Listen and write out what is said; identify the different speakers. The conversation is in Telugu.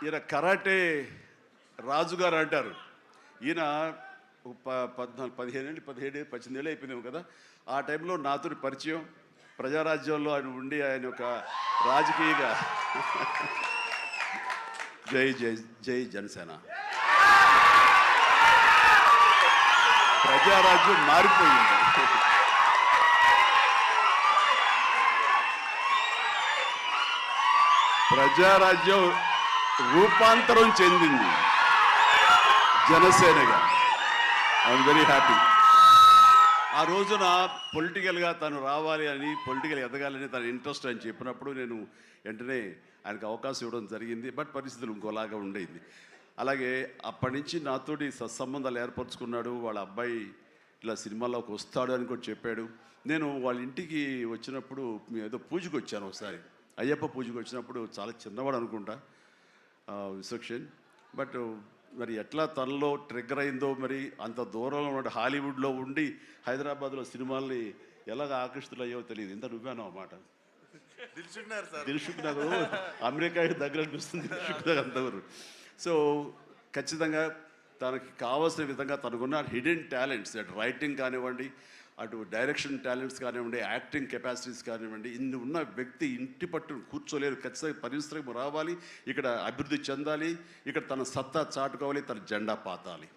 Speaker 1: ఈయన కరాటే రాజుగారు అంటారు. ఈయన 18 ఏళ్ళు అయిపోయిందేమో కదా. ఆ టైంలో నాతో పరిచయం, ప్రజారాజ్యంలో ఆయన ఉండి ఆయన ఒక రాజకీయగా జై జై జై జనసేన. ప్రజారాజ్యం మారిపోయింది. ప్రజారాజ్యం రూపాంతరం చెందింది జనసేనగా. I'm very happy. ఆ రోజున పొలిటికల్గా తను రావాలి అని, పొలిటికల్ ఎదగాలని తన ఇంట్రెస్ట్ అని చెప్పినప్పుడు నేను వెంటనే ఆయనకు అవకాశం ఇవ్వడం జరిగింది. బట్ పరిస్థితులు ఇంకోలాగా ఉండేది. అలాగే అప్పటి నుంచి నాతోటి సత్సంబంధాలు ఏర్పరచుకున్నాడు. వాళ్ళ అబ్బాయి ఇలా సినిమాలోకి వస్తాడు అని కూడా చెప్పాడు. నేను వాళ్ళ ఇంటికి వచ్చినప్పుడు ఏదో పూజకు వచ్చాను ఒకసారి, అయ్యప్ప పూజకు వచ్చినప్పుడు. చాలా చిన్నవాడు అనుకుంటా విశ్వక్సేన్. బట్ మరి ఎట్లా తనలో ట్రిగ్గర్ అయిందో, మరి అంత దూరంలో ఉన్న హాలీవుడ్లో ఉండి హైదరాబాద్లో సినిమాల్ని ఎలాగ ఆకర్షితులయ్యో తెలియదు. ఇంత నువ్వేనో అన్నమాట. దిల్షుక్ నాకు అమెరికా దగ్గర అనిపిస్తుంది, దిల్షుక్ దగ్గర అంతవరకు. సో ఖచ్చితంగా తనకి కావాల్సిన విధంగా తనకున్న హిడెన్ టాలెంట్స్, అటు రైటింగ్ కానివ్వండి, అటు డైరెక్షన్ టాలెంట్స్ కానివ్వండి, యాక్టింగ్ కెపాసిటీస్ కానివ్వండి, ఇన్ని ఉన్న వ్యక్తి ఇంటి పట్టును కూర్చోలేరు. ఖచ్చితంగా పరిశ్రమ రావాలి, ఇక్కడ అభివృద్ధి చెందాలి, ఇక్కడ తన సత్తా చాటుకోవాలి, తన జెండా పాతాలి.